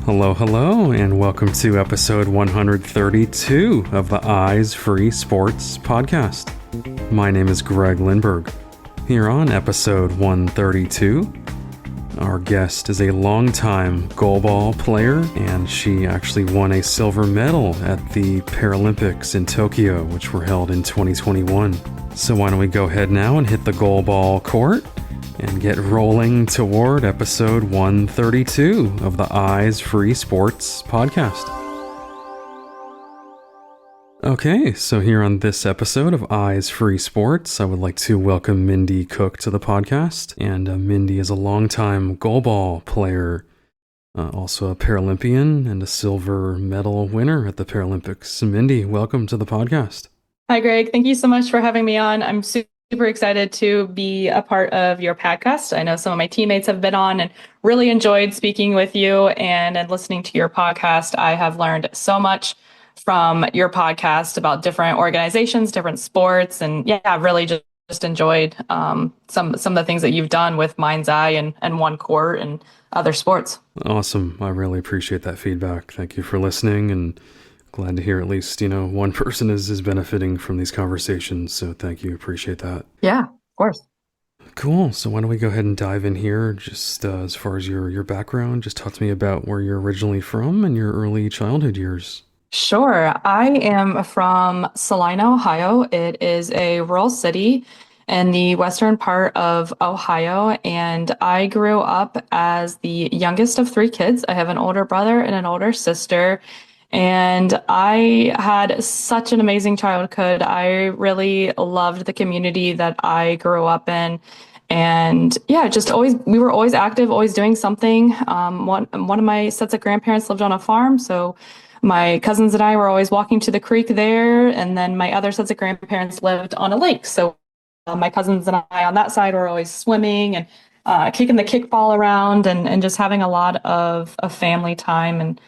Hello, hello, and welcome to episode 132 of the Eyes Free Sports podcast. My name is Greg Lindberg. Here on episode 132, our guest is a longtime goalball player, and she actually won a silver medal at the Paralympics in Tokyo, which were held in 2021. So why don't we go ahead now and hit the goalball court and get rolling toward episode 132 of the Eyes Free Sports podcast. Okay, so here on this episode of Eyes Free Sports, I would like to welcome Mindy Cook to the podcast. And Mindy is a longtime goalball player, also a Paralympian and a silver medal winner at the Paralympics. Mindy, welcome to the podcast. Hi, Greg. Thank you so much for having me on. I'm super excited to be a part of your podcast. I know some of my teammates have been on and really enjoyed speaking with you and listening to your podcast. I have learned so much from your podcast about different organizations, different sports, and I've really just enjoyed some of the things that you've done with Mind's Eye and One Court and other sports. Awesome. I really appreciate that feedback. Thank you for listening, and glad to hear at least, one person is benefiting from these conversations. So thank you. Appreciate that. Yeah, of course. Cool. So why don't we go ahead and dive in here? Just as far as your background, just talk to me about where you're originally from and your early childhood years. Sure. I am from Salina, Ohio. It is a rural city in the western part of Ohio, and I grew up as the youngest of three kids. I have an older brother and an older sister, and I had such an amazing childhood. I really loved the community that I grew up in. And we were always active, always doing something. One of my sets of grandparents lived on a farm, so my cousins and I were always walking to the creek there, and then my other sets of grandparents lived on a lake. So my cousins and I on that side were always swimming and kicking the kickball around and just having a lot of family time. And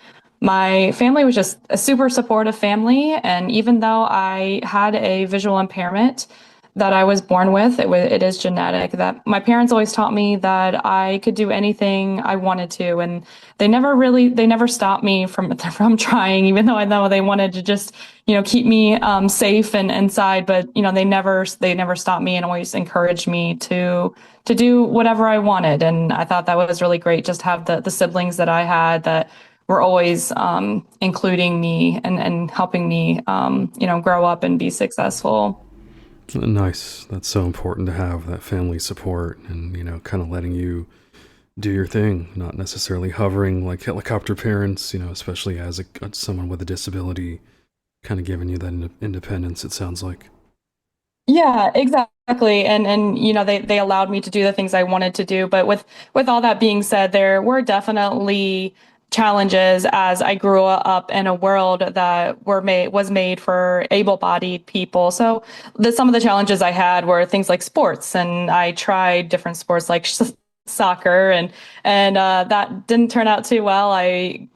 my family was just a super supportive family. And even though I had a visual impairment that I was born with, it is genetic, that my parents always taught me that I could do anything I wanted to. And they never stopped me from trying, even though I know they wanted to just, keep me safe and inside. But, they never stopped me and always encouraged me to do whatever I wanted. And I thought that was really great, just have the siblings that I had that were always including me and helping me, grow up and be successful. Nice. That's so important to have that family support and, kind of letting you do your thing, not necessarily hovering like helicopter parents, especially as someone with a disability, kind of giving you that independence, it sounds like. Yeah, exactly. And they allowed me to do the things I wanted to do. But with all that being said, there were definitely challenges as I grew up in a world that was made for able-bodied people. So some of the challenges I had were things like sports, and I tried different sports like soccer, and that didn't turn out too well. I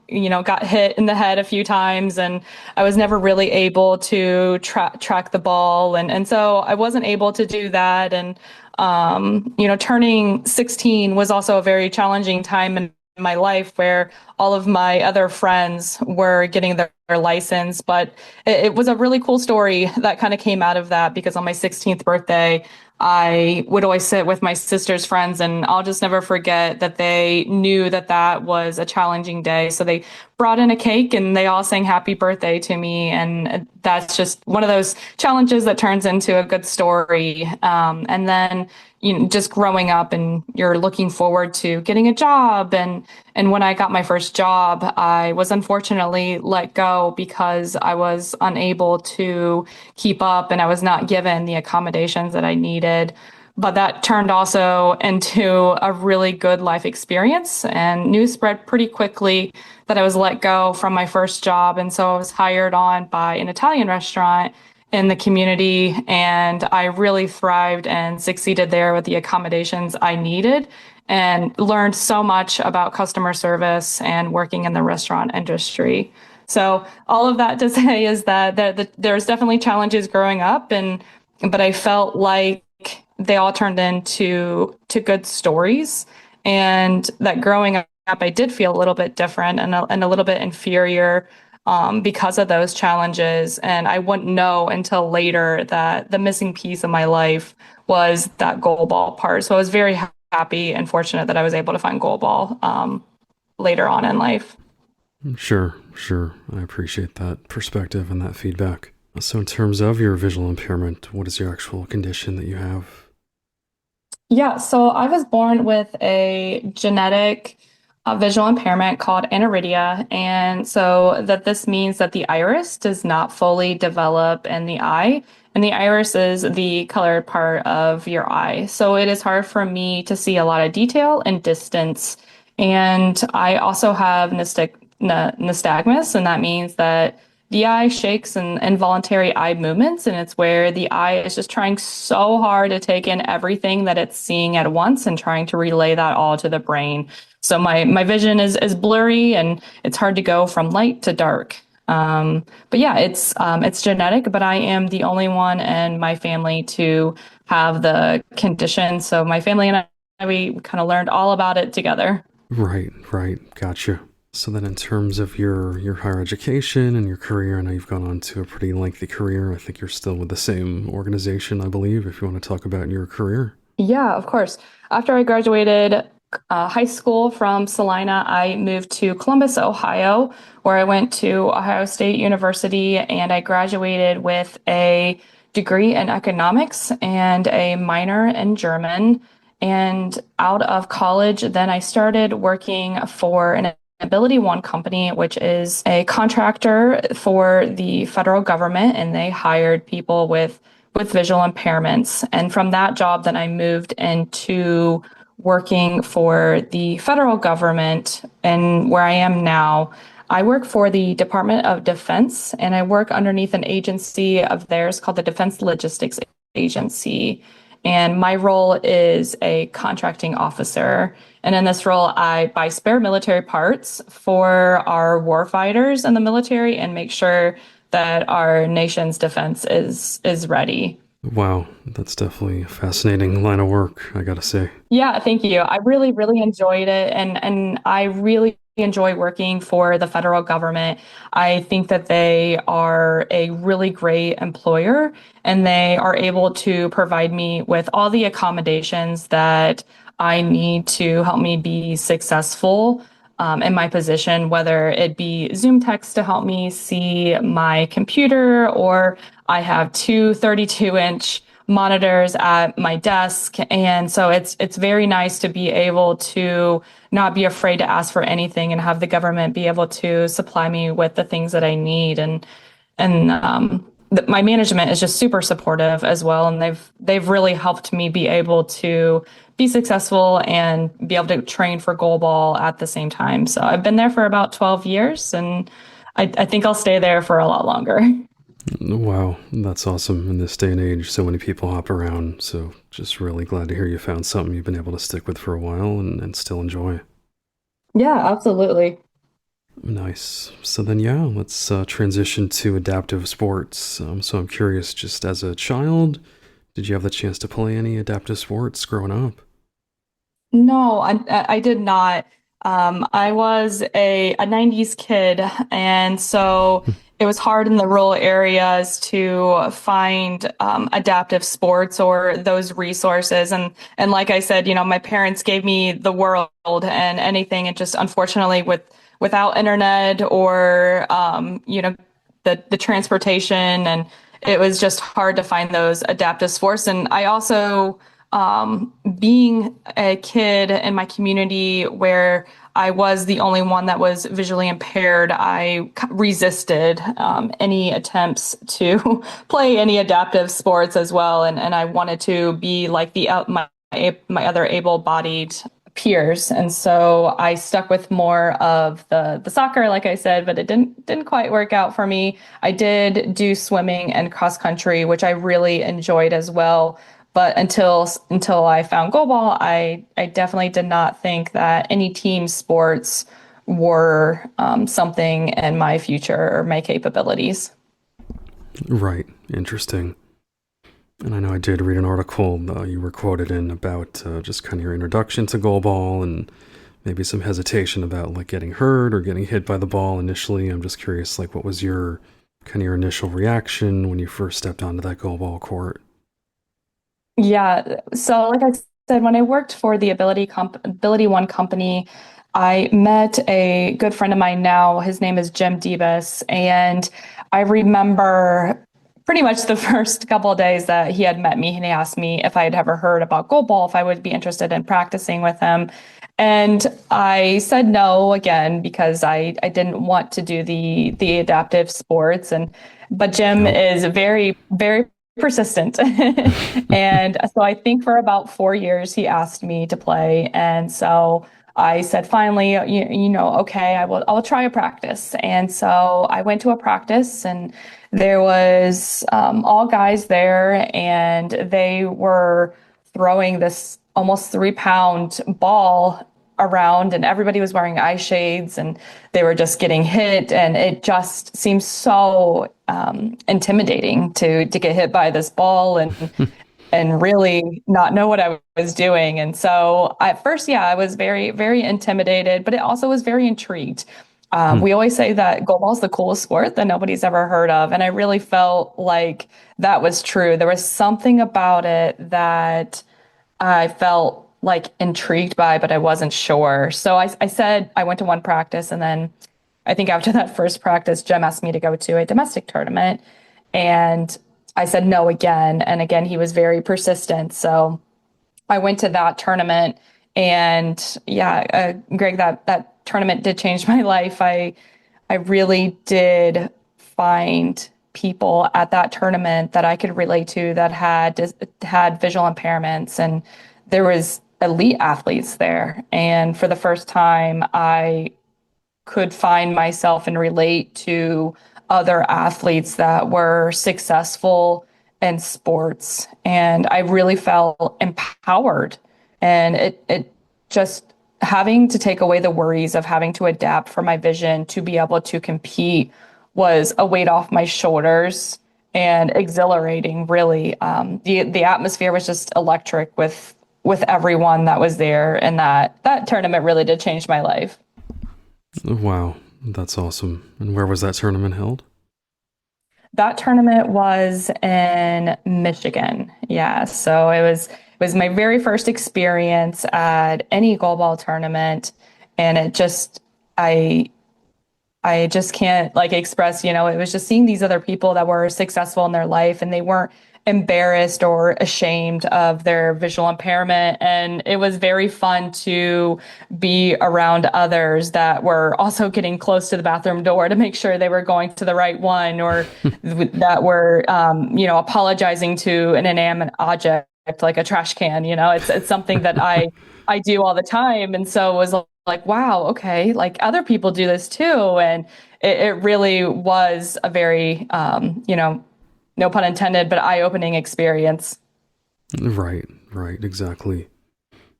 got hit in the head a few times, and I was never really able to track the ball, and so I wasn't able to do that. And turning 16 was also a very challenging time in my life, where all of my other friends were getting their license. But it was a really cool story that kind of came out of that, because on my 16th birthday, I would always sit with my sister's friends, and I'll just never forget that they knew that was a challenging day. So they brought in a cake and they all sang happy birthday to me. And that's just one of those challenges that turns into a good story. And then, just growing up, and you're looking forward to getting a job. And when I got my first job, I was unfortunately let go because I was unable to keep up, and I was not given the accommodations that I needed. But that turned also into a really good life experience, and news spread pretty quickly that I was let go from my first job. And so I was hired on by an Italian restaurant in the community, and I really thrived and succeeded there with the accommodations I needed, and learned so much about customer service and working in the restaurant industry. So all of that to say is that there's definitely challenges growing up, but I felt like they all turned into good stories, and that growing I did feel a little bit different and a little bit inferior because of those challenges. And I wouldn't know until later that the missing piece of my life was that goalball part. So I was very happy and fortunate that I was able to find goalball later on in life. Sure, sure. I appreciate that perspective and that feedback. So, in terms of your visual impairment, what is your actual condition that you have? Yeah, so I was born with a genetic visual impairment called aniridia. And so that this means that the iris does not fully develop in the eye. And the iris is the colored part of your eye. So it is hard for me to see a lot of detail and distance. And I also have nystagmus, and that means that the eye shakes and involuntary eye movements, and it's where the eye is just trying so hard to take in everything that it's seeing at once and trying to relay that all to the brain. So my vision is blurry and it's hard to go from light to dark. But yeah, it's genetic, but I am the only one in my family to have the condition. So my family and I, we kind of learned all about it together. Right, right. Gotcha. So then in terms of your higher education and your career, I know you've gone on to a pretty lengthy career. I think you're still with the same organization, I believe, if you want to talk about your career. Yeah, of course. After I graduated high school from Salina, I moved to Columbus, Ohio, where I went to Ohio State University and I graduated with a degree in economics and a minor in German. And out of college, then I started working for an Ability One company, which is a contractor for the federal government, and they hired people with visual impairments. And from that job, then I moved into working for the federal government. And where I am now, I work for the Department of Defense, and I work underneath an agency of theirs called the Defense Logistics Agency. And my role is a contracting officer. And in this role, I buy spare military parts for our warfighters in the military and make sure that our nation's defense is ready. Wow, that's definitely a fascinating line of work, I gotta say. Yeah, thank you. I really, really enjoyed it, and I really enjoy working for the federal government. I think that they are a really great employer, and they are able to provide me with all the accommodations that I need to help me be successful in my position, whether it be Zoom text to help me see my computer, or I have two 32-inch monitors at my desk. And so it's very nice to be able to not be afraid to ask for anything and have the government be able to supply me with the things that I need. My management is just super supportive as well, and they've really helped me be able to be successful and be able to train for goalball at the same time. So I've been there for about 12 years, and I think I'll stay there for a lot longer. Wow, that's awesome in this day and age. So many people hop around. So just really glad to hear you found something you've been able to stick with for a while and still enjoy. Yeah, absolutely. Nice. So then, yeah, let's transition to adaptive sports. So I'm curious, just as a child, did you have the chance to play any adaptive sports growing up? No, I did not. I was a 90s kid, and so it was hard in the rural areas to find adaptive sports or those resources. And like I said, my parents gave me the world and anything, and just unfortunately without internet or the transportation, and it was just hard to find those adaptive sports. And I also being a kid in my community where I was the only one that was visually impaired, I resisted any attempts to play any adaptive sports as well. And I wanted to be like my other able-bodied peers. And so I stuck with more of the soccer, like I said, but it didn't quite work out for me. I did do swimming and cross country, which I really enjoyed as well. But until I found goalball, I definitely did not think that any team sports were something in my future or my capabilities. Right. Interesting. And I know I did read an article you were quoted in about just kind of your introduction to goalball and maybe some hesitation about like getting hurt or getting hit by the ball initially. I'm just curious, like, what was your kind of your initial reaction when you first stepped onto that goalball court? Yeah. So, like I said, when I worked for the Ability One company, I met a good friend of mine now. His name is Jim Debus, and I remember pretty much the first couple of days that he had met me, and he asked me if I had ever heard about goalball, if I would be interested in practicing with him. And I said no again because I didn't want to do the adaptive sports, but Jim Yep. is very persistent. And so I think for about 4 years he asked me to play. And so I said, finally, okay, I'll try a practice. And so I went to a practice, and there was all guys there, and they were throwing this almost 3 pound ball around, and everybody was wearing eye shades, and they were just getting hit, and it just seems so intimidating to get hit by this ball and really not know what I was doing. And so at first, yeah, I was very intimidated, but it also was very intrigued. Hmm. We always say that goalball is the coolest sport that nobody's ever heard of, and I really felt like that was true. There was something about it that I felt like intrigued by, but I wasn't sure. So I said I went to one practice, and then I think after that first practice, Jim asked me to go to a domestic tournament. And I said no again. And again, he was very persistent. So I went to that tournament. And yeah, Greg, that tournament did change my life. I really did find people at that tournament that I could relate to that had visual impairments, and there was elite athletes there. And for the first time, I could find myself and relate to other athletes that were successful in sports. And I really felt empowered. And it just having to take away the worries of having to adapt for my vision to be able to compete was a weight off my shoulders and exhilarating, really. The atmosphere was just electric with everyone that was there. And that tournament really did change my life. Wow, that's awesome. And where was that tournament held? That tournament was in Michigan. Yeah, so it was my very first experience at any goalball tournament, and I I just can't like express, it was just seeing these other people that were successful in their life, and they weren't embarrassed or ashamed of their visual impairment. And it was very fun to be around others that were also getting close to the bathroom door to make sure they were going to the right one, or that were, apologizing to an inanimate object like a trash can. It's something that I do all the time. And so it was like, wow, okay, like other people do this too. And it really was a very, no pun intended, but eye-opening experience. Right, right, exactly.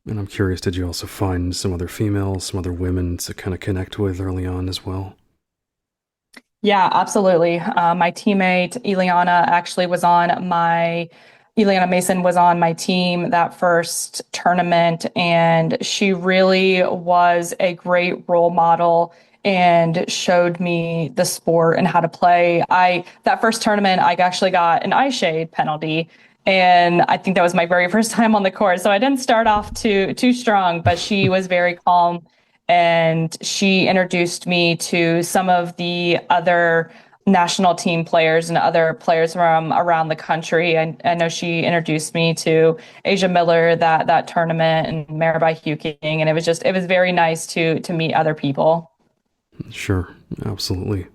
And I'm curious, did you also find some other females, some other women to kind of connect with early on as well? Yeah, absolutely. My teammate Eliana Mason was on my team that first tournament, and she really was a great role model and showed me the sport and how to play. That first tournament, I actually got an eye shade penalty, and I think that was my very first time on the court. So I didn't start off too strong, but she was very calm, and she introduced me to some of the other national team players and other players from around the country. I know she introduced me to Asia Miller that tournament, and Mirabai Huking, and it was very nice to meet other people. Sure, absolutely.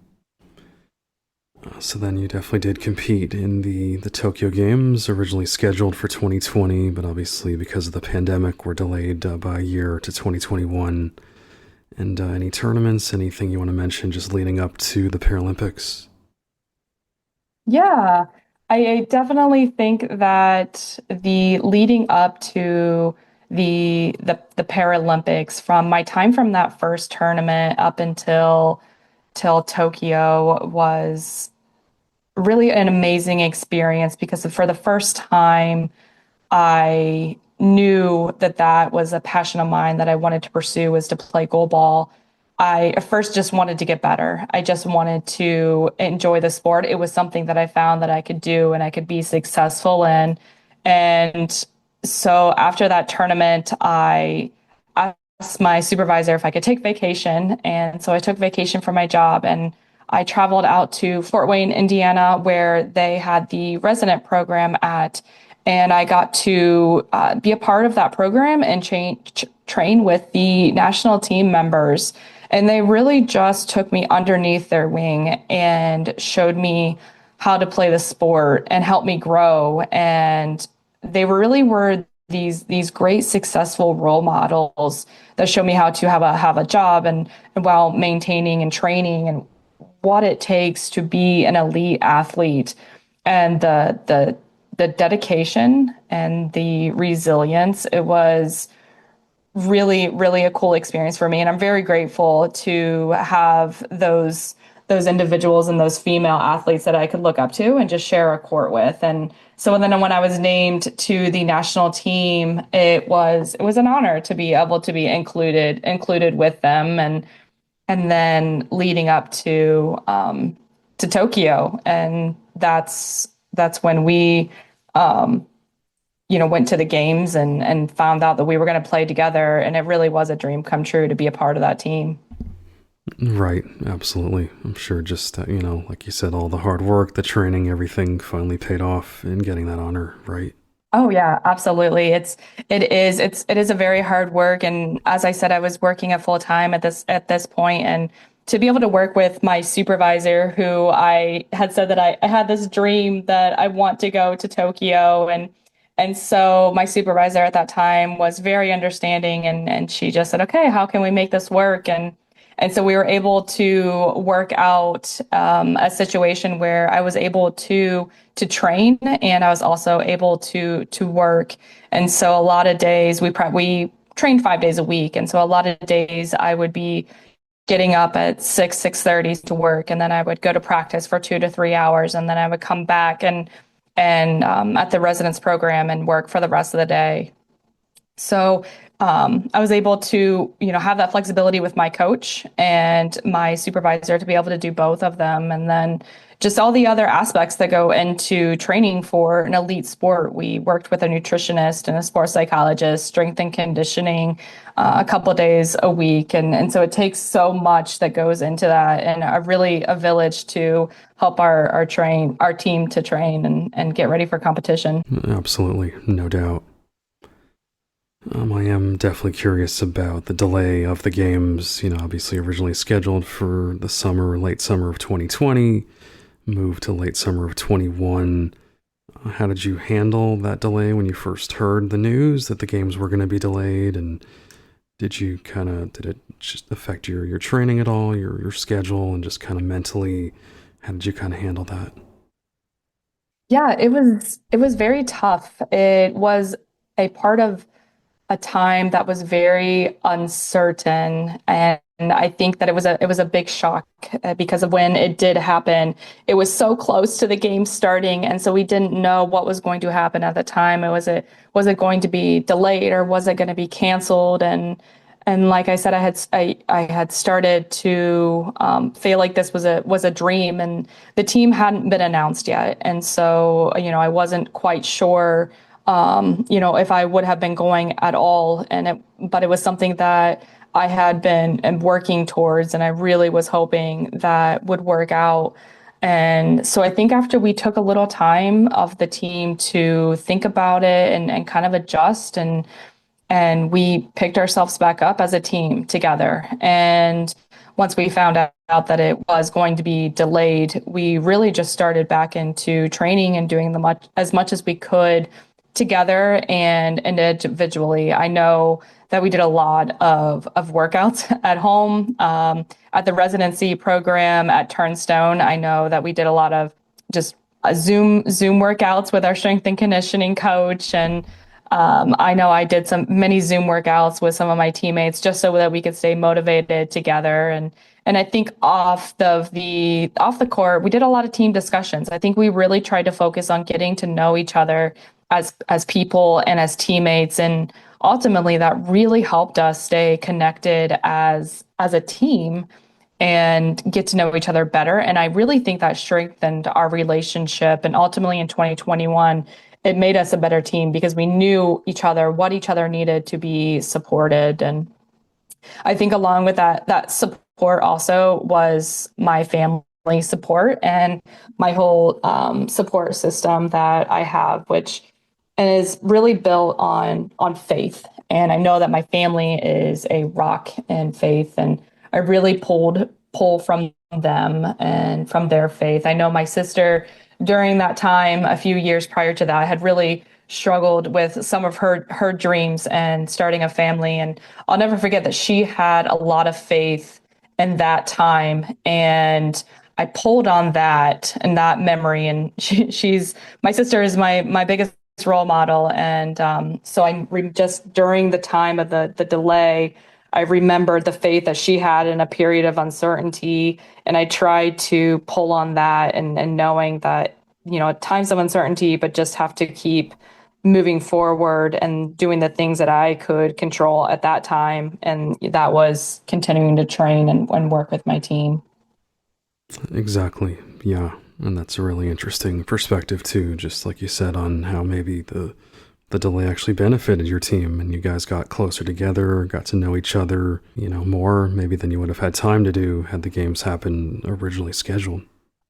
So then you definitely did compete in the Tokyo Games, originally scheduled for 2020, but obviously because of the pandemic were delayed by a year to 2021. And any tournaments, anything you want to mention just leading up to the Paralympics? Yeah, I definitely think that the leading up to the Paralympics, from my time from that first tournament up until till Tokyo, was really an amazing experience, because for the first time I knew that that was a passion of mine that I wanted to pursue was to play goalball. I at first just wanted to get better. I just wanted to enjoy the sport. It was something that I found that I could do and I could be successful in. And so after that tournament, I asked my supervisor if I could take vacation. And so I took vacation from my job and I traveled out to Fort Wayne, Indiana, where they had the resident program at. And I got to be a part of that program and train with the national team members. And they really just took me underneath their wing and showed me how to play the sport and helped me grow. And they really were these great successful role models that show me how to have a job and while maintaining and training and what it takes to be an elite athlete and the dedication and the resilience. It was really, really a cool experience for me. And I'm very grateful to have those individuals and those female athletes that I could look up to and just share a court with. And so then when I was named to the national team, it was an honor to be able to be included with them and then leading up to Tokyo. And that's when we went to the games and found out that we were going to play together. And it really was a dream come true to be a part of that team. Right, absolutely. I'm sure just, like you said, all the hard work, the training, everything finally paid off in getting that honor, right? Oh yeah, absolutely. It is a very hard work. And as I said, I was working at full time at this point, and to be able to work with my supervisor, who I had said that I had this dream that I want to go to Tokyo, and so my supervisor at that time was very understanding, and she just said, okay, how can we make this work? And so we were able to work out a situation where I was able to train, and I was also able to work. And so a lot of days we trained 5 days a week, and so a lot of days I would be getting up at 6:30 to work, and then I would go to practice for 2 to 3 hours, and then I would come back and at the residence program and work for the rest of the day. So I was able to, have that flexibility with my coach and my supervisor to be able to do both of them. And then just all the other aspects that go into training for an elite sport. We worked with a nutritionist and a sports psychologist, strength and conditioning, a couple of days a week. And so it takes so much that goes into that, and a village to help our team to train and get ready for competition. Absolutely, no doubt. I am definitely curious about the delay of the games, obviously originally scheduled for late summer of 2020, moved to late summer of 21. How did you handle that delay when you first heard the news that the games were going to be delayed? And did it just affect your training at all, your schedule, and just kind of mentally, how did you kind of handle that? Yeah, it was very tough. It was a part of a time that was very uncertain, and I think that it was a big shock because of when it did happen. It was so close to the game starting, and so we didn't know what was going to happen at the time. Was it going to be delayed, or was it going to be canceled? And like I said, I had started to feel like this was a dream, and the team hadn't been announced yet, and so I wasn't quite sure if I would have been going at all. But it was something that I had been working towards, and I really was hoping that would work out. And so I think after we took a little time of the team to think about it and kind of adjust, and we picked ourselves back up as a team together. And once we found out that it was going to be delayed, we really just started back into training and doing as much as we could together and individually. I know that we did a lot of workouts at home, at the residency program at Turnstone. I know that we did a lot of just Zoom workouts with our strength and conditioning coach, and I know I did some many Zoom workouts with some of my teammates just so that we could stay motivated together. And I think off the court, we did a lot of team discussions. I think we really tried to focus on getting to know each other as people and as teammates. And ultimately that really helped us stay connected as a team and get to know each other better. And I really think that strengthened our relationship. And ultimately in 2021, it made us a better team because we knew each other, what each other needed to be supported. And I think along with that support also was my family support and my whole support system that I have, which is really built on faith. And I know that my family is a rock in faith, and I really pull from them and from their faith. I know my sister during that time, a few years prior to that, had really struggled with some of her dreams and starting a family. And I'll never forget that she had a lot of faith in that time. And I pulled on that and that memory. And she's my sister is my biggest role model. And so just during the time of the delay, I remembered the faith that she had in a period of uncertainty. And I tried to pull on that and knowing that, at times of uncertainty, but just have to keep moving forward and doing the things that I could control at that time. And that was continuing to train and work with my team. Exactly. Yeah. And that's a really interesting perspective too, just like you said, on how maybe the delay actually benefited your team and you guys got closer together, got to know each other, more maybe than you would have had time to do had the games happen originally scheduled.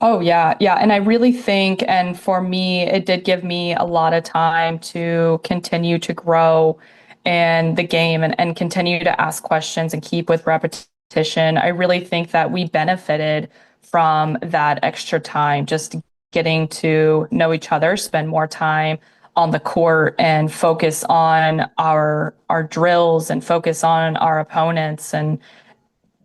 Oh, yeah. Yeah. And I really think, and for me, it did give me a lot of time to continue to grow and the game and continue to ask questions and keep with repetition. I really think that we benefited from that extra time, just getting to know each other, spend more time on the court and focus on our drills and focus on our opponents and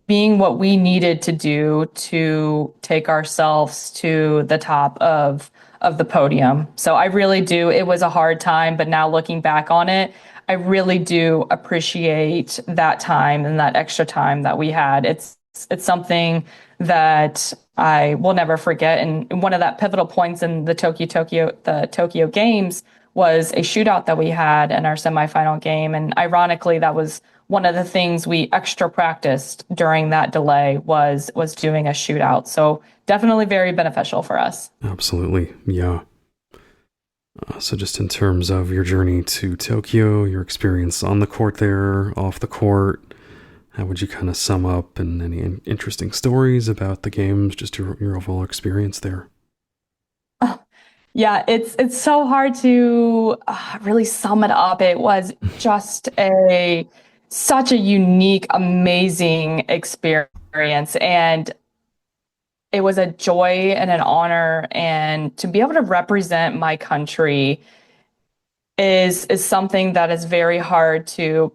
being what we needed to do to take ourselves to the top of the podium. So I really do. It was a hard time, but now looking back on it, I really do appreciate that time and that extra time that we had. It's something that I will never forget. And one of that pivotal points in the Tokyo Games was a shootout that we had in our semifinal game. And ironically, that was one of the things we extra practiced during that delay was doing a shootout. So definitely very beneficial for us. Absolutely. Yeah. So just in terms of your journey to Tokyo, your experience on the court there, off the court, how would you kind of sum up, and any interesting stories about the games, just your overall experience there? Yeah, it's so hard to really sum it up. It was just a such a unique, amazing experience, and it was a joy and an honor, and to be able to represent my country is something that is very hard to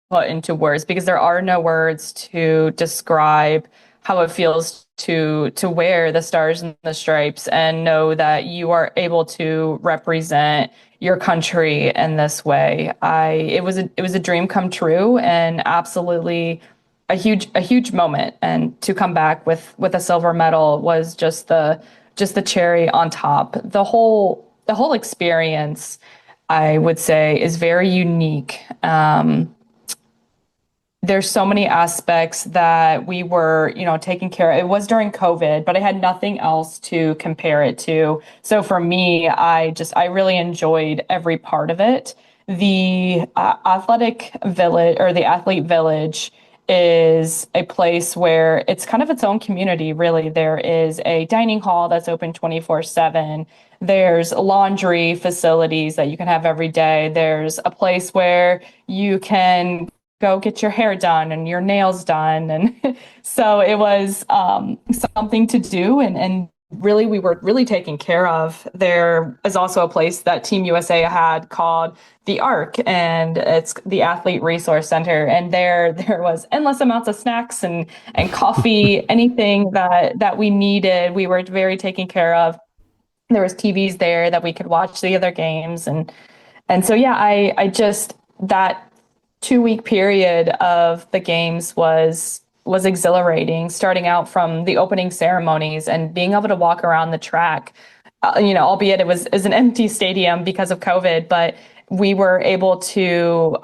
put into words because there are no words to describe how it feels to wear the stars and the stripes and know that you are able to represent your country in this way. It was a dream come true and absolutely a huge moment. And to come back with a silver medal was just the cherry on top. The whole experience, I would say, is very unique. There's so many aspects that we were, taking care of. It was during COVID, but I had nothing else to compare it to. So for me, I really enjoyed every part of it. The athletic village or the athlete village is a place where it's kind of its own community, really. There is a dining hall that's open 24/7. There's laundry facilities that you can have every day. There's a place where you can go get your hair done and your nails done. And so it was something to do. And really, we were really taken care of. There is also a place that Team USA had called the Arc, and it's the Athlete Resource Center. And there was endless amounts of snacks and coffee, anything that we needed. We were very taken care of. There was TVs there that we could watch the other games. And so, yeah, I just, that 2 week period of the games was exhilarating, starting out from the opening ceremonies and being able to walk around the track albeit it was an empty stadium because of COVID, but we were able to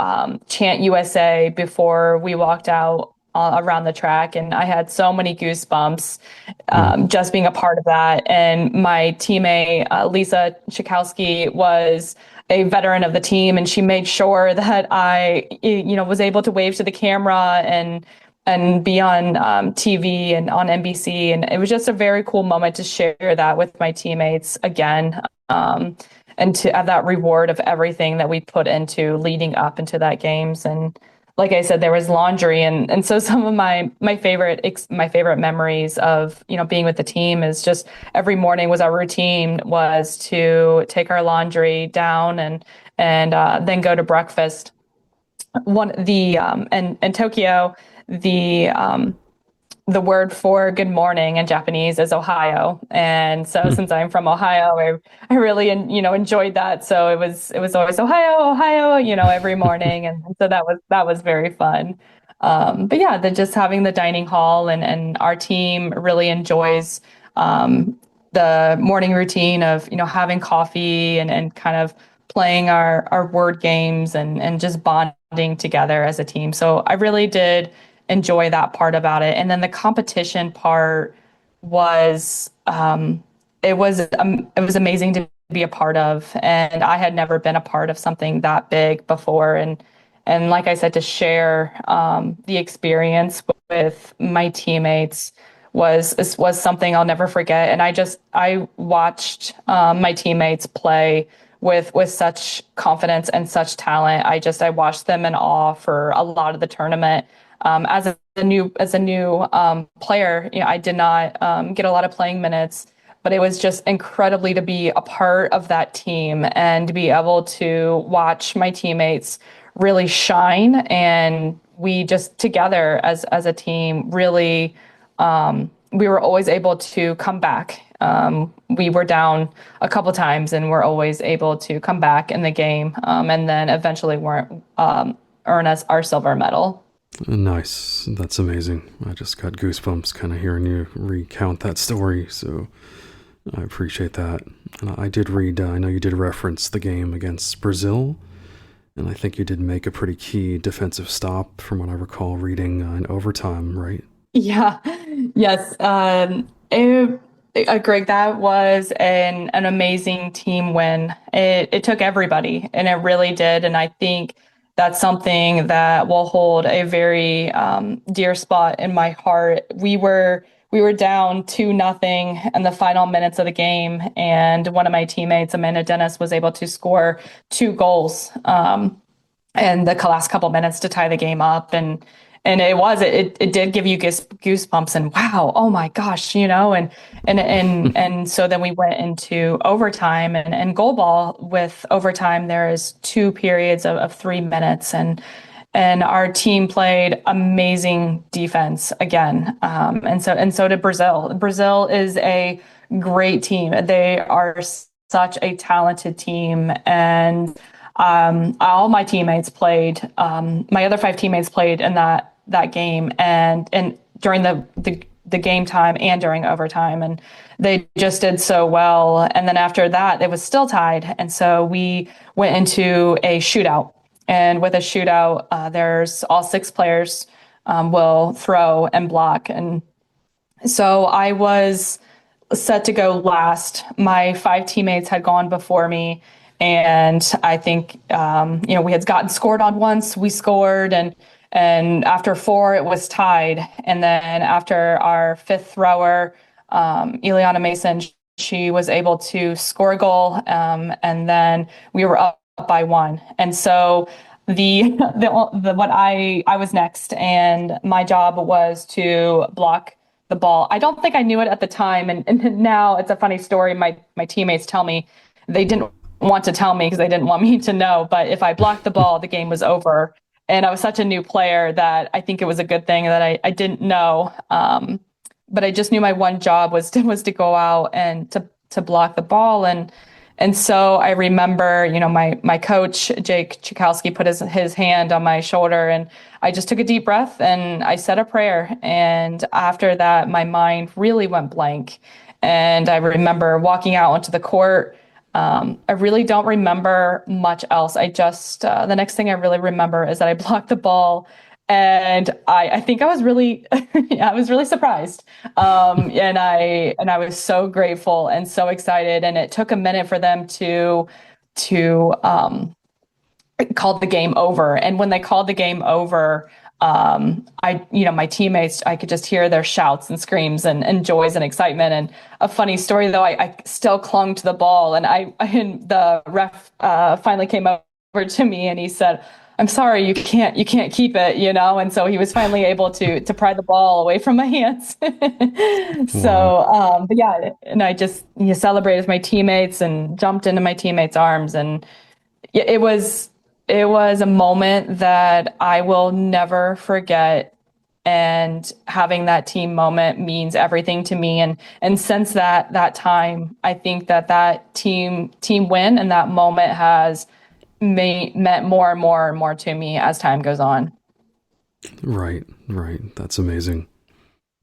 chant USA before we walked out around the track, and I had so many goosebumps Mm. just being a part of that. And my teammate Lisa Chikowski was a veteran of the team, and she made sure that I was able to wave to the camera and be on TV and on NBC. And it was just a very cool moment to share that with my teammates again, and to have that reward of everything that we put into leading up into that games. And like I said, there was laundry, and so some of my favorite memories of being with the team is just every morning was our routine was to take our laundry down and then go to breakfast. One the in Tokyo, the the word for good morning in Japanese is Ohio. And so Mm. since I'm from Ohio, I really enjoyed that. So it was always Ohio, Ohio, every morning. And so that was very fun. But yeah, just having the dining hall, and our team really enjoys the morning routine of having coffee and kind of playing our word games and just bonding together as a team. So I really did enjoy that part about it. And then the competition part was it was amazing to be a part of. And I had never been a part of something that big before. And like I said, to share the experience with my teammates was something I'll never forget. And I watched my teammates play with such confidence and such talent. I watched them in awe for a lot of the tournament. As a new player, I did not get a lot of playing minutes, but it was just incredibly to be a part of that team and to be able to watch my teammates really shine. And we just together as a team really we were always able to come back. We were down a couple times and we're always able to come back in the game, and then eventually earn us our silver medal. Nice. That's amazing. I just got goosebumps kind of hearing you recount that story. So I appreciate that. And I did read, I know you did reference the game against Brazil. And I think you did make a pretty key defensive stop from what I recall reading in overtime, right? Yeah, yes. Greg, that was an amazing team win. It took everybody, and it really did. And I think that's something that will hold a very dear spot in my heart. We were down 2-0 in the final minutes of the game, and one of my teammates, Amanda Dennis, was able to score 2 goals. And the last couple minutes to tie the game up, and it did give you goosebumps and wow, oh my gosh, and so then we went into overtime, and goalball. With overtime there is 2 periods of 3 minutes, and our team played amazing defense again, and so did Brazil. Brazil is a great team. They are such a talented team, and all my teammates played. My other 5 teammates played in that game, and during the game time and during overtime, and they just did so well. And then after that, it was still tied, and so we went into a shootout. And with a shootout, there's all 6 players will throw and block, and so I was set to go last. My 5 teammates had gone before me, and I think we had gotten scored on once. We scored, and after 4, it was tied. And then after our 5th thrower, Ileana Mason, she was able to score a goal, and then we were up by 1. And so the what I was next, and my job was to block the ball. I don't think I knew it at the time, and now it's a funny story. My teammates tell me they didn't want to tell me because they didn't want me to know. But if I blocked the ball, the game was over. And I was such a new player that I think it was a good thing that I didn't know. But I just knew my one job was to go out and to block the ball. And so I remember, my coach, Jake Chikowski, put his hand on my shoulder, and I just took a deep breath and I said a prayer. And after that, my mind really went blank. and I remember walking out onto the court. I really don't remember much else. I just the next thing I really remember is that I blocked the ball, and I think I was really yeah, I was really surprised. And I was so grateful and so excited. And it took a minute for them to called the game over. And when they called the game over, my teammates, I could just hear their shouts and screams and joys and excitement. And a funny story though, I still clung to the ball, and and the ref finally came over to me and he said, "I'm sorry, you can't keep it," you know. And so he was finally able to pry the ball away from my hands. Wow. But yeah, and I just celebrated with my teammates and jumped into my teammates' arms, and yeah, it was a moment that I will never forget. And having that team moment means everything to me. And since that time, I think that team win and that moment has meant more and more and more to me as time goes on. Right, right. That's amazing.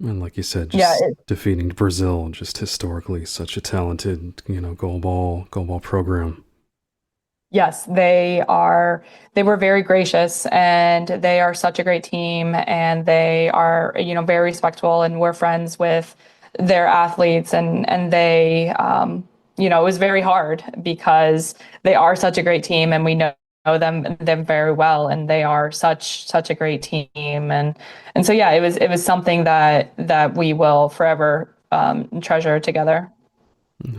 And like you said, Yeah, just defeating Brazil, just historically such a talented, goalball program. yes, they were very gracious, and they are such a great team, and they are, very respectful, and we're friends with their athletes, and it was very hard because they are such a great team, and we know them very well, and they are such a great team. And so yeah, it was something that we will forever treasure together.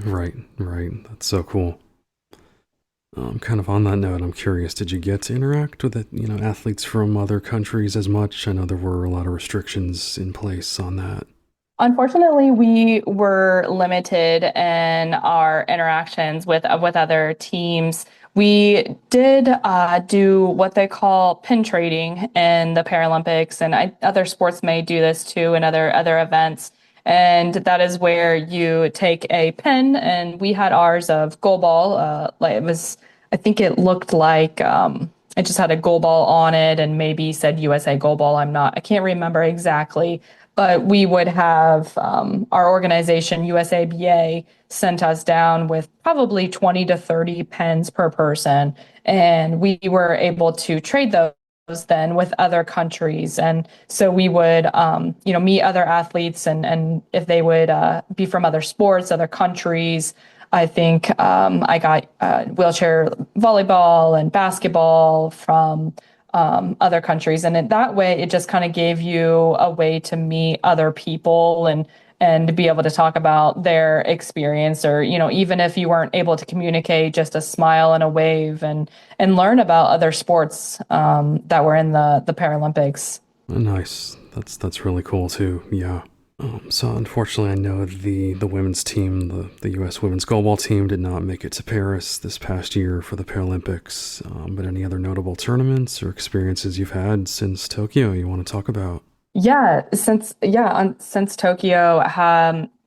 Right, right. That's so cool. Kind of on that note, I'm curious, did you get to interact with athletes from other countries as much? I know there were a lot of restrictions in place on that. Unfortunately, we were limited in our interactions with other teams. We did do what they call pin trading in the Paralympics, and other sports may do this too in other events. And that is where you take a pin, and we had ours of goalball. Like it was, I think it looked like it just had a goalball on it, and maybe said USA goalball. I can't remember exactly, but we would have our organization, USABA, sent us down with probably 20 to 30 pens per person. And we were able to trade those then with other countries. And so we would, meet other athletes, and if they would be from other sports, other countries. I think I got wheelchair volleyball and basketball from other countries. And in that way, it just kind of gave you a way to meet other people and to be able to talk about their experience, or, even if you weren't able to communicate, just a smile and a wave, and learn about other sports that were in the Paralympics. Nice. That's really cool too. Yeah. So unfortunately, I know the women's team, the U.S. women's goalball team, did not make it to Paris this past year for the Paralympics. But any other notable tournaments or experiences you've had since Tokyo you want to talk about? Yeah, since Tokyo,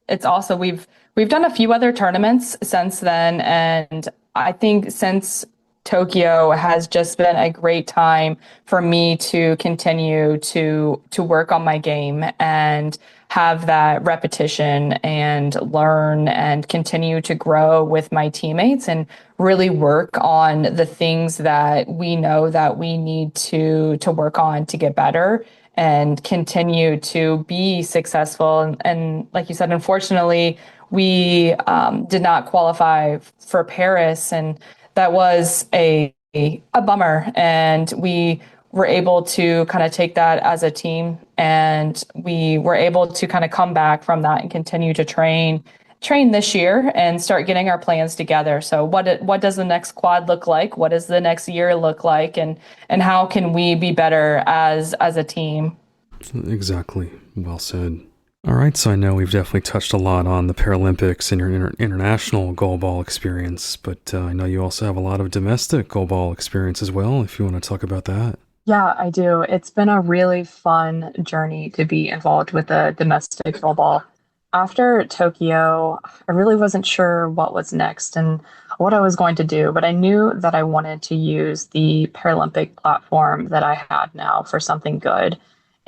it's also we've done a few other tournaments since then, and I think since Tokyo has just been a great time for me to continue to work on my game and have that repetition and learn and continue to grow with my teammates and really work on the things that we know that we need to work on to get better and continue to be successful. And like you said, unfortunately, we did not qualify for Paris, and that was a bummer. And we were able to kind of take that as a team, and we were able to kind of come back from that and continue to train this year and start getting our plans together. So what does the next quad look like? What does the next year look like? And how can we be better as a team? Exactly. Well said. All right, so I know we've definitely touched a lot on the Paralympics and your international goalball experience, but I know you also have a lot of domestic goalball experience as well, if you want to talk about that. Yeah, I do. It's been a really fun journey to be involved with the domestic football. After Tokyo, I really wasn't sure what was next and what I was going to do, but I knew that I wanted to use the Paralympic platform that I had now for something good.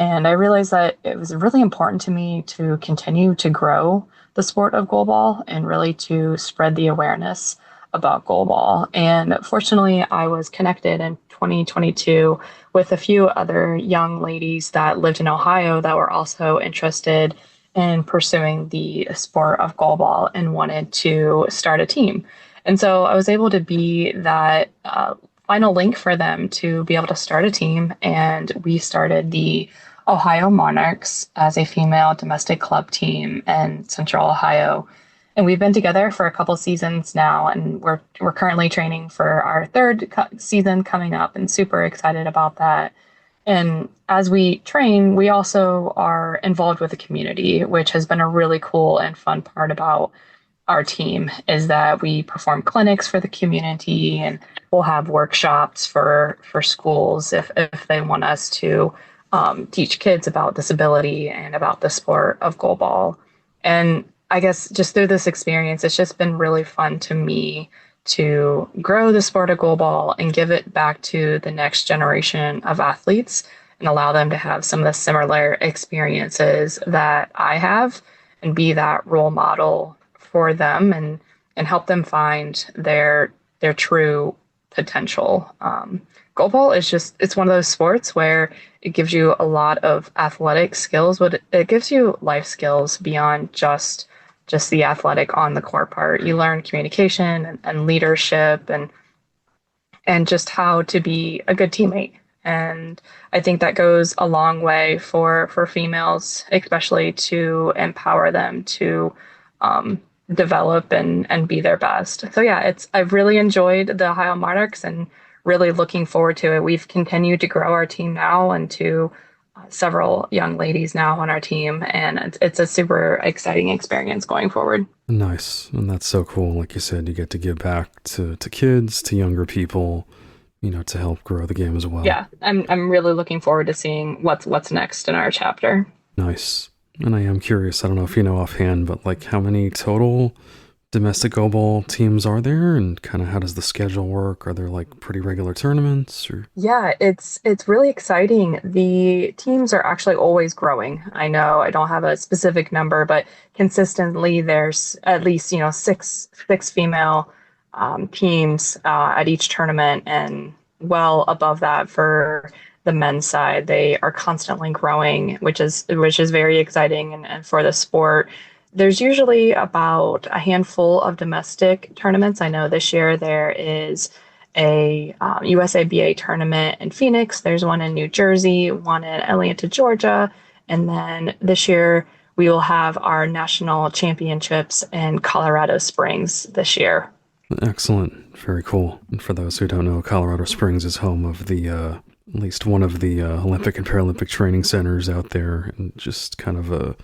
And I realized that it was really important to me to continue to grow the sport of goalball and really to spread the awareness about goalball. And fortunately, I was connected in 2022 with a few other young ladies that lived in Ohio that were also interested in pursuing the sport of goalball and wanted to start a team. And so I was able to be that final link for them to be able to start a team. And we started the Ohio Monarchs as a female domestic club team in Central Ohio. And we've been together for a couple seasons now, and we're currently training for our season coming up, and super excited about that. And as we train, we also are involved with the community, which has been a really cool and fun part about our team is that we perform clinics for the community and we'll have workshops for schools if they want us to teach kids about disability and about the sport of goalball. And I guess just through this experience, it's just been really fun to me to grow the sport of goalball and give it back to the next generation of athletes and allow them to have some of the similar experiences that I have and be that role model for them and help them find their true potential. Goalball is just it's one of those sports where it gives you a lot of athletic skills, but it gives you life skills beyond just the athletic on the court part. You learn communication and leadership and just how to be a good teammate. And I think that goes a long way for females, especially to empower them to develop and be their best. So yeah, I've really enjoyed the Ohio Monarchs and really looking forward to it. We've continued to grow our team now into several young ladies now on our team, and it's a super exciting experience going forward. Nice. And that's so cool. Like you said, you get to give back to kids, to younger people, to help grow the game as well. Yeah, I'm really looking forward to seeing what's next in our chapter. Nice. And I am curious, I don't know if you know offhand, but like how many total domestic goalball teams are there, and kind of how does the schedule work? Are there like pretty regular tournaments or? Yeah, it's really exciting. The teams are actually always growing. I know I don't have a specific number, but consistently there's at least, six female teams at each tournament, and well above that for the men's side. They are constantly growing, which is very exciting and for the sport. There's usually about a handful of domestic tournaments. I know this year there is a USABA tournament in Phoenix. There's one in New Jersey, one in Atlanta, Georgia. And then this year we will have our national championships in Colorado Springs this year. Excellent. Very cool. And for those who don't know, Colorado Springs is home of at least one of the Olympic and Paralympic training centers out there, and just kind of a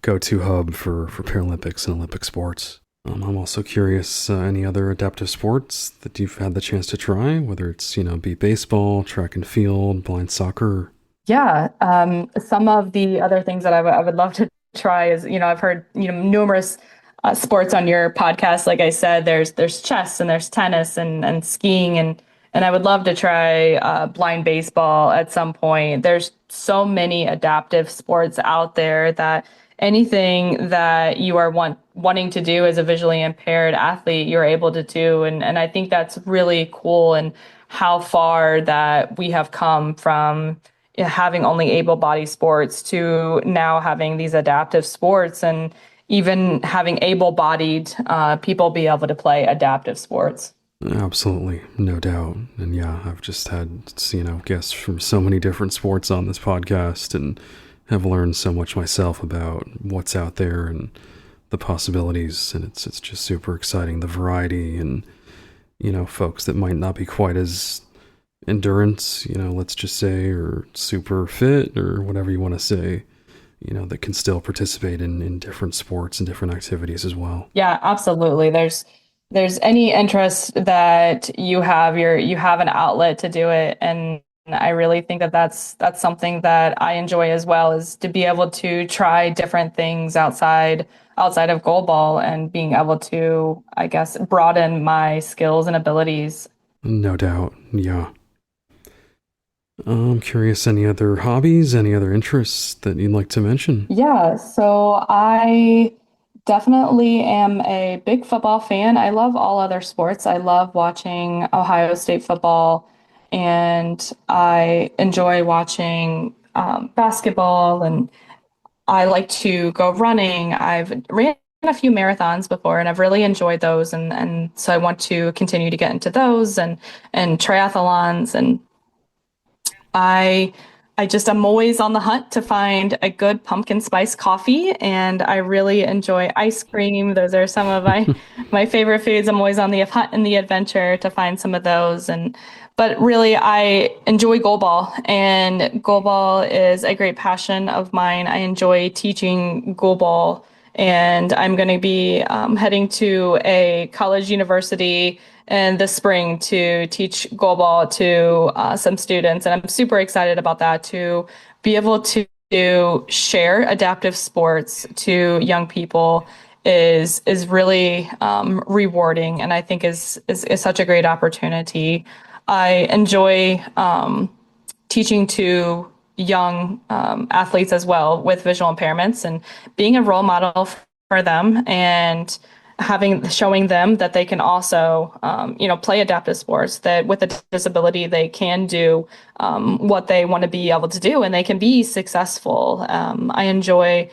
go-to hub for Paralympics and Olympic sports. I'm also curious, any other adaptive sports that you've had the chance to try, whether it's, be baseball, track and field, blind soccer? Yeah, some of the other things that I would love to try is, I've heard, numerous sports on your podcast. Like I said, there's chess and there's tennis and skiing and I would love to try blind baseball at some point. There's so many adaptive sports out there that anything that you are wanting to do as a visually impaired athlete, you're able to do. And I think that's really cool, and how far that we have come from having only able-bodied sports to now having these adaptive sports, and even having able-bodied people be able to play adaptive sports. Absolutely, no doubt. And yeah, I've just had, guests from so many different sports on this podcast and have learned so much myself about what's out there and the possibilities. And it's just super exciting, the variety, and, folks that might not be quite as endurance, let's just say, or super fit or whatever you want to say, that can still participate in different sports and different activities as well. Yeah, absolutely. There's any interest that you have, you have an outlet to do it. And I really think that that's something that I enjoy as well, is to be able to try different things outside of goalball and being able to, I guess, broaden my skills and abilities. No doubt. Yeah. I'm curious, any other hobbies, any other interests that you'd like to mention? Yeah, so I definitely am a big football fan. I love all other sports. I love watching Ohio State football, and I enjoy watching basketball, and I like to go running. I've ran a few marathons before, and I've really enjoyed those, and so I want to continue to get into those and triathlons and I I'm always on the hunt to find a good pumpkin spice coffee, and I really enjoy ice cream. Those are some of my favorite foods. I'm always on the hunt and the adventure to find some of those. And but really, I enjoy goalball, and goalball is a great passion of mine. I enjoy teaching goalball, and I'm going to be heading to a college university in the spring to teach goalball to some students. And I'm super excited about that to be able to share adaptive sports to young people is really rewarding, and I think is such a great opportunity. I enjoy teaching to young athletes as well with visual impairments and being a role model for them and having showing them that they can also play adaptive sports, that with a disability they can do what they want to be able to do and they can be successful. I enjoy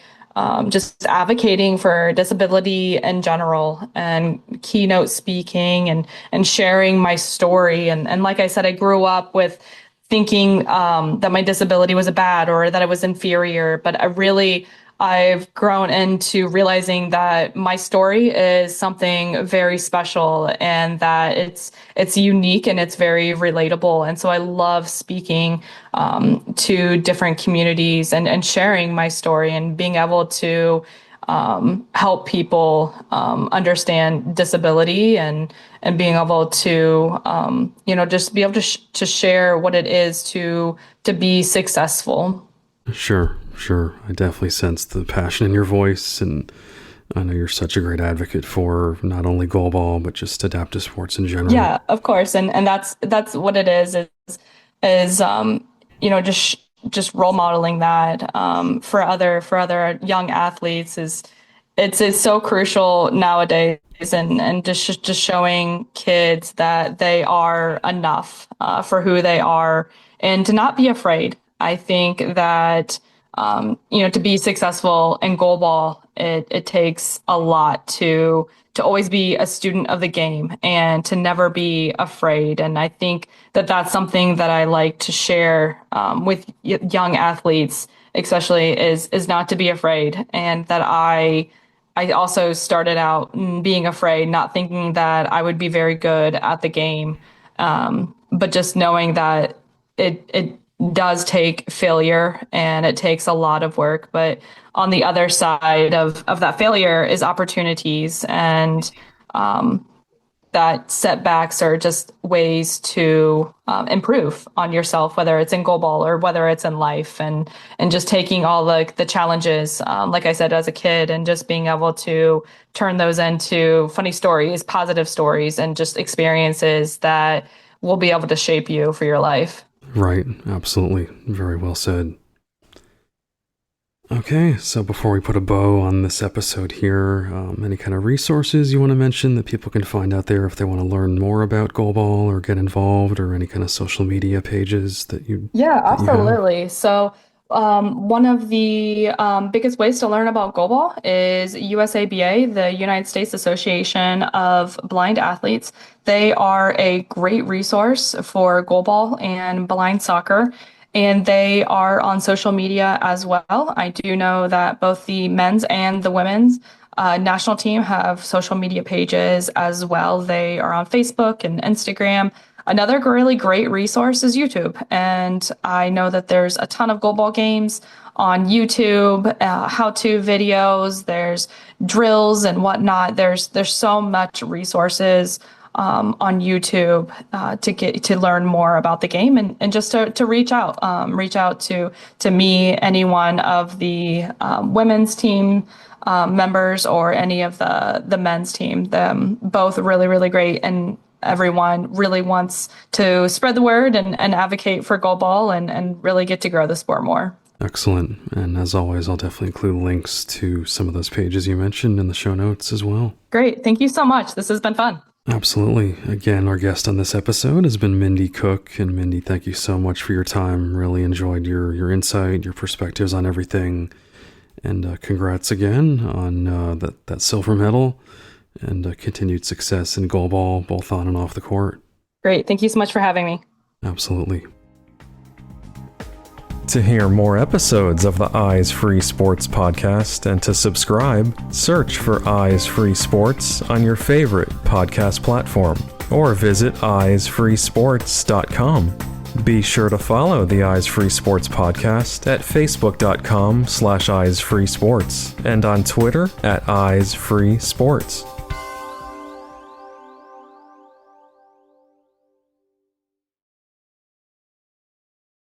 just advocating for disability in general and keynote speaking and sharing my story. And like I said, I grew up with thinking that my disability was a bad or that I was inferior, but I've grown into realizing that my story is something very special and that it's unique and it's very relatable. And so I love speaking to different communities and sharing my story and being able to help people understand disability and being able to just be able to share what it is to be successful. Sure, sure. I definitely sense the passion in your voice, and I know you're such a great advocate for not only goalball but just adaptive sports in general. Yeah, of course, and that's what it is just role modeling that for other young athletes is it's so crucial nowadays, and just showing kids that they are enough for who they are and to not be afraid. I think that to be successful in goalball, it takes a lot to always be a student of the game and to never be afraid. And I think that that's something that I like to share with young athletes, especially is not to be afraid, and that I also started out being afraid, not thinking that I would be very good at the game, but just knowing that it does take failure and it takes a lot of work. But on the other side of that failure is opportunities and that setbacks are just ways to improve on yourself, whether it's in goalball or whether it's in life, and just taking all the challenges, like I said, as a kid, and just being able to turn those into funny stories, positive stories, and just experiences that will be able to shape you for your life. Right, absolutely. Very well said. Okay, so before we put a bow on this episode here, any kind of resources you want to mention that people can find out there if they want to learn more about goalball or get involved, or any kind of social media pages Yeah, that you have? absolutely. So, one of the biggest ways to learn about goalball is USABA, the United States Association of Blind Athletes. They are a great resource for goalball and blind soccer, and they are on social media as well. I do know that both the men's and the women's national team have social media pages as well. They are on Facebook and Instagram. Another really great resource is YouTube. And I know that there's a ton of goalball games on YouTube, how-to videos, there's drills and whatnot. There's so much resources on YouTube to learn more about the game and just to reach out to me, any one of the women's team members or any of the men's team. Them both really, really great. And everyone really wants to spread the word and advocate for goalball and really get to grow the sport more. Excellent. And as always, I'll definitely include links to some of those pages you mentioned in the show notes as well. Great. Thank you so much. This has been fun. Absolutely. Again, our guest on this episode has been Mindy Cook. And Mindy, thank you so much for your time. Really enjoyed your insight, your perspectives on everything. And congrats again on that silver medal and continued success in goalball, both on and off the court. Great. Thank you so much for having me. Absolutely. To hear more episodes of the Eyes Free Sports podcast and to subscribe, search for Eyes Free Sports on your favorite podcast platform or visit eyesfreesports.com. Be sure to follow the Eyes Free Sports podcast at facebook.com/eyesfreesports and on Twitter at Eyes Free Sports.